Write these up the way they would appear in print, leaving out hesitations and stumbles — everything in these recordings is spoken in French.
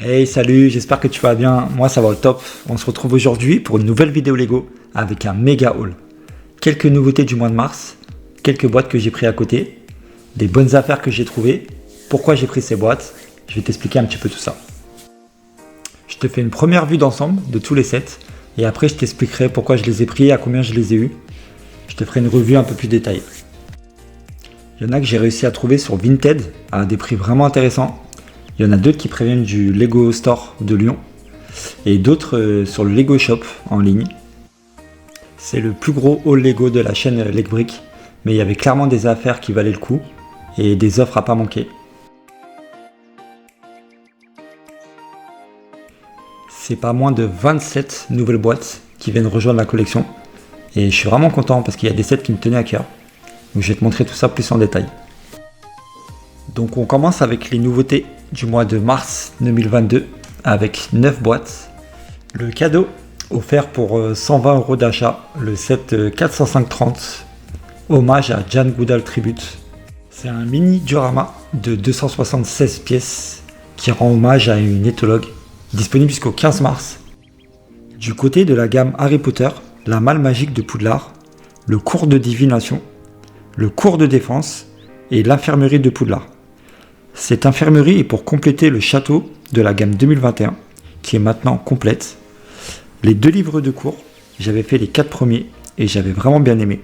Hey, salut, j'espère que tu vas bien. Moi, ça va au top. On se retrouve aujourd'hui pour une nouvelle vidéo Lego avec un méga haul. Quelques nouveautés du mois de mars, quelques boîtes que j'ai pris à côté, des bonnes affaires que j'ai trouvées, pourquoi j'ai pris ces boîtes. Je vais t'expliquer un petit peu tout ça. Je te fais une première vue d'ensemble de tous les sets et après je t'expliquerai pourquoi je les ai pris et à combien je les ai eus. Je te ferai une revue un peu plus détaillée. Il y en a que j'ai réussi à trouver sur Vinted à des prix vraiment intéressants. Il y en a d'autres qui préviennent du Lego Store de Lyon et d'autres sur le Lego Shop en ligne. C'est le plus gros haul Lego de la chaîne Legbrick, mais il y avait clairement des affaires qui valaient le coup et des offres à pas manquer. C'est pas moins de 27 nouvelles boîtes qui viennent rejoindre la collection et je suis vraiment content parce qu'il y a des sets qui me tenaient à cœur. Donc je vais te montrer tout ça plus en détail. Donc on commence avec les nouveautés du mois de mars 2022 avec 9 boîtes. Le cadeau offert pour 120 € d'achat, le set 405-30, hommage à Jane Goodall Tribute. C'est un mini diorama de 276 pièces qui rend hommage à une éthologue, disponible jusqu'au 15 mars. Du côté de la gamme Harry Potter, la malle magique de Poudlard, le cours de divination, le cours de défense et l'infirmerie de Poudlard. Cette infirmerie est pour compléter le château de la gamme 2021 qui est maintenant complète. Les 2 livres de cours, j'avais fait les 4 premiers et j'avais vraiment bien aimé.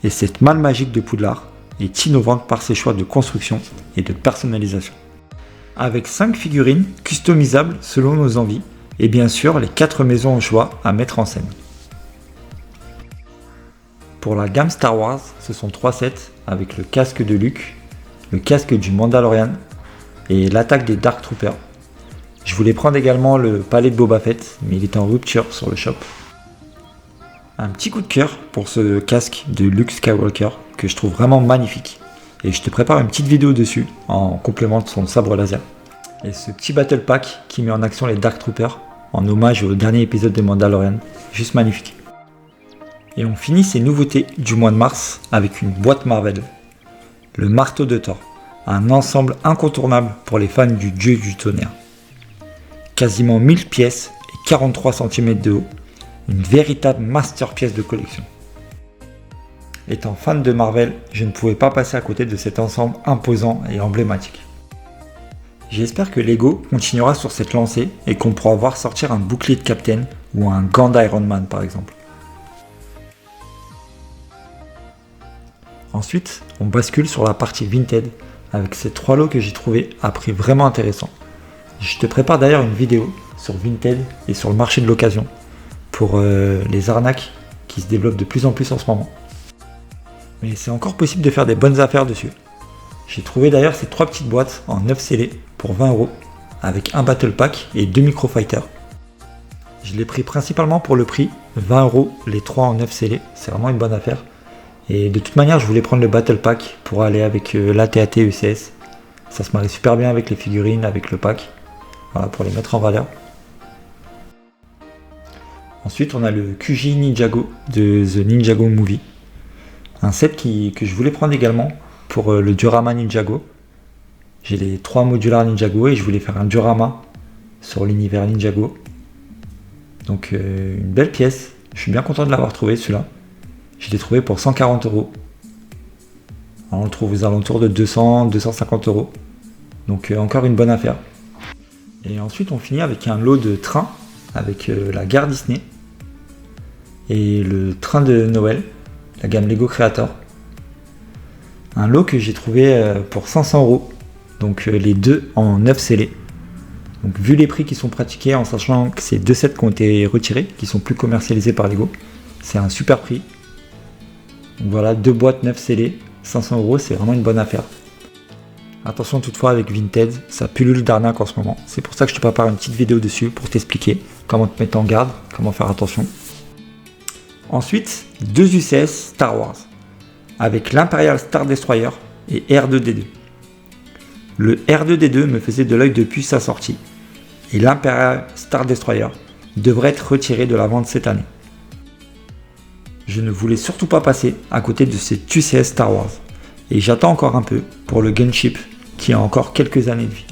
Et cette malle magique de Poudlard est innovante par ses choix de construction et de personnalisation. Avec 5 figurines customisables selon nos envies et bien sûr les 4 maisons au choix à mettre en scène. Pour la gamme Star Wars, ce sont 3 sets avec le casque de Luke, le casque du Mandalorian et l'attaque des Dark Troopers. Je voulais prendre également le palais de Boba Fett, mais il est en rupture sur le shop. Un petit coup de cœur pour ce casque de Luke Skywalker que je trouve vraiment magnifique. Et je te prépare une petite vidéo dessus en complément de son sabre laser. Et ce petit battle pack qui met en action les Dark Troopers en hommage au dernier épisode de Mandalorian. Juste magnifique. Et on finit ces nouveautés du mois de mars avec une boîte Marvel. Le marteau de Thor, un ensemble incontournable pour les fans du dieu du tonnerre. Quasiment 1000 pièces et 43 cm de haut, une véritable masterpiece de collection. Étant fan de Marvel, je ne pouvais pas passer à côté de cet ensemble imposant et emblématique. J'espère que Lego continuera sur cette lancée et qu'on pourra voir sortir un bouclier de Captain ou un gant d'Iron Man par exemple. Ensuite, on bascule sur la partie Vinted avec ces 3 lots que j'ai trouvés à prix vraiment intéressant. Je te prépare d'ailleurs une vidéo sur Vinted et sur le marché de l'occasion pour les arnaques qui se développent de plus en plus en ce moment. Mais c'est encore possible de faire des bonnes affaires dessus. J'ai trouvé d'ailleurs ces 3 petites boîtes en 9 scellés pour 20 € avec un Battle Pack et 2 Microfighters. Je l'ai pris principalement pour le prix, 20 € les 3 en 9 scellés, c'est vraiment une bonne affaire. Et de toute manière, je voulais prendre le Battle Pack pour aller avec l'AT-AT ECS. Ça se marie super bien avec les figurines, avec le pack. Voilà, pour les mettre en valeur. Ensuite, on a le QJ Ninjago de The Ninjago Movie. Un set que je voulais prendre également pour le diorama Ninjago. J'ai les 3 modulars Ninjago et je voulais faire un diorama sur l'univers Ninjago. Donc une belle pièce. Je suis bien content de l'avoir trouvé celui-là. Je l'ai trouvé pour 140 €. On le trouve aux alentours de 200-250 €. Donc encore une bonne affaire. Et ensuite on finit avec un lot de trains avec la gare Disney et le train de Noël, la gamme Lego Creator. Un lot que j'ai trouvé pour 500 €. Donc les 2 en 9 scellés. Donc vu les prix qui sont pratiqués, en sachant que c'est 2 sets qui ont été retirés, qui sont plus commercialisés par Lego, c'est un super prix. Donc voilà, 2 boîtes 9 scellées, 500 €, c'est vraiment une bonne affaire. Attention toutefois avec Vinted, ça pullule d'arnaque en ce moment. C'est pour ça que je te prépare une petite vidéo dessus pour t'expliquer comment te mettre en garde, comment faire attention. Ensuite, 2 UCS Star Wars avec l'Imperial Star Destroyer et R2D2. Le R2D2 me faisait de l'œil depuis sa sortie et l'Imperial Star Destroyer devrait être retiré de la vente cette année. Je ne voulais surtout pas passer à côté de cet UCS Star Wars et j'attends encore un peu pour le Gunship qui a encore quelques années de vie.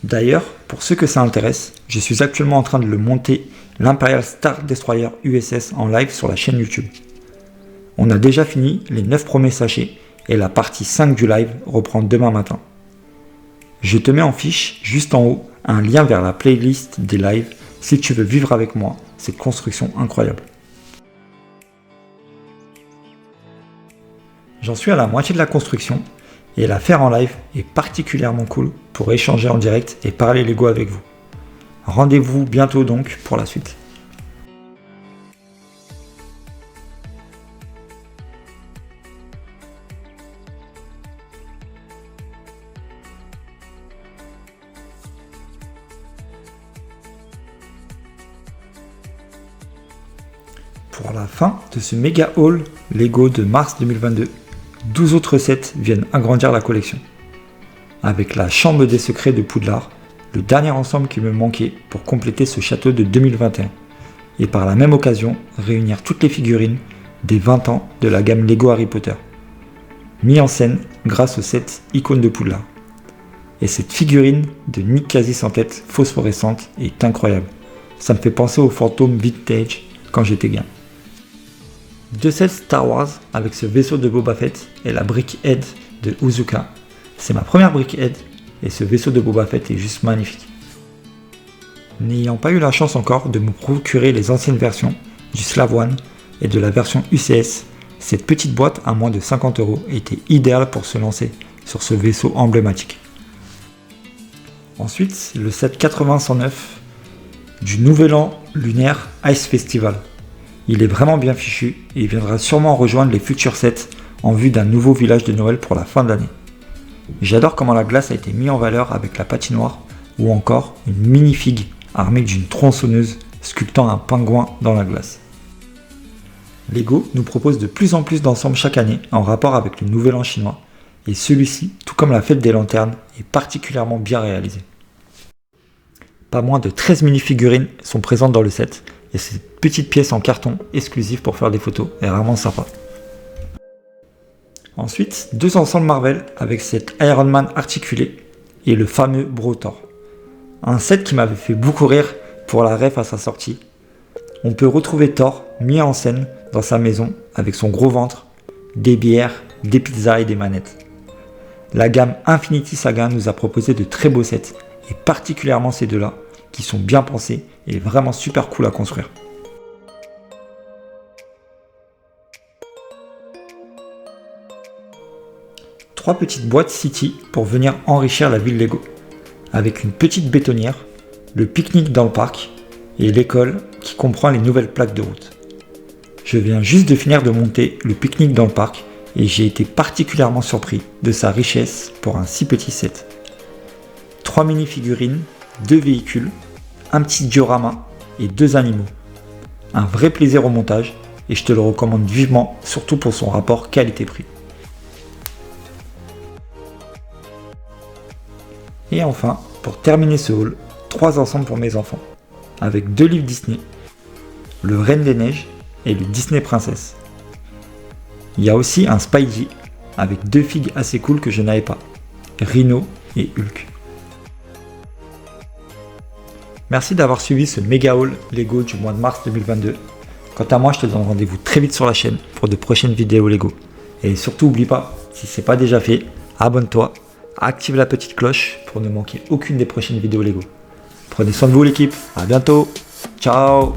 D'ailleurs, pour ceux que ça intéresse, je suis actuellement en train de le monter, l'Imperial Star Destroyer USS en live sur la chaîne YouTube. On a déjà fini les 9 premiers sachets et la partie 5 du live reprend demain matin. Je te mets en fiche, juste en haut, un lien vers la playlist des lives si tu veux vivre avec moi cette construction incroyable. J'en suis à la moitié de la construction et la faire en live est particulièrement cool pour échanger en direct et parler Lego avec vous. Rendez-vous bientôt donc pour la suite. Pour la fin de ce méga haul Lego de mars 2022, 12 autres sets viennent agrandir la collection. Avec la Chambre des Secrets de Poudlard, le dernier ensemble qui me manquait pour compléter ce château de 2021, et par la même occasion réunir toutes les figurines des 20 ans de la gamme Lego Harry Potter, mis en scène grâce au set Icône de Poudlard. Et cette figurine de Nick quasi sans tête phosphorescente est incroyable. Ça me fait penser au fantôme vintage quand j'étais gamin. 2 sets Star Wars avec ce vaisseau de Boba Fett et la brick head de Uzuka. C'est ma première brick head et ce vaisseau de Boba Fett est juste magnifique. N'ayant pas eu la chance encore de me procurer les anciennes versions du Slave One et de la version UCS, cette petite boîte à moins de 50 € était idéale pour se lancer sur ce vaisseau emblématique. Ensuite, le set 80-109 du Nouvel An lunaire Ice Festival. Il est vraiment bien fichu et il viendra sûrement rejoindre les futurs sets en vue d'un nouveau village de Noël pour la fin de l'année. J'adore comment la glace a été mise en valeur avec la patinoire ou encore une mini-figue armée d'une tronçonneuse sculptant un pingouin dans la glace. Lego nous propose de plus en plus d'ensembles chaque année en rapport avec le Nouvel An chinois et celui-ci, tout comme la fête des lanternes, est particulièrement bien réalisé. Pas moins de 13 mini-figurines sont présentes dans le set et cette petite pièce en carton exclusive pour faire des photos est vraiment sympa. Ensuite, 2 ensembles Marvel avec cet Iron Man articulé et le fameux Bro Thor. Un set qui m'avait fait beaucoup rire pour la ref à sa sortie. On peut retrouver Thor mis en scène dans sa maison avec son gros ventre, des bières, des pizzas et des manettes. La gamme Infinity Saga nous a proposé de très beaux sets et particulièrement ces deux-là qui sont bien pensés et vraiment super cool à construire. Trois petites boîtes City pour venir enrichir la ville Lego, avec une petite bétonnière, le pique-nique dans le parc et l'école qui comprend les nouvelles plaques de route. Je viens juste de finir de monter le pique-nique dans le parc et j'ai été particulièrement surpris de sa richesse pour un si petit set. 3 mini-figurines, 2 véhicules, un petit diorama et 2 animaux. Un vrai plaisir au montage et je te le recommande vivement, surtout pour son rapport qualité-prix. Et enfin, pour terminer ce haul, 3 ensembles pour mes enfants, avec 2 livres Disney, le Reine des Neiges et le Disney Princesse. Il y a aussi un Spidey avec 2 figues assez cool que je n'avais pas, Rhino et Hulk. Merci d'avoir suivi ce méga haul Lego du mois de mars 2022. Quant à moi, je te donne rendez-vous très vite sur la chaîne pour de prochaines vidéos Lego. Et surtout, n'oublie pas, si ce n'est pas déjà fait, abonne-toi, active la petite cloche pour ne manquer aucune des prochaines vidéos Lego. Prenez soin de vous l'équipe, à bientôt, ciao.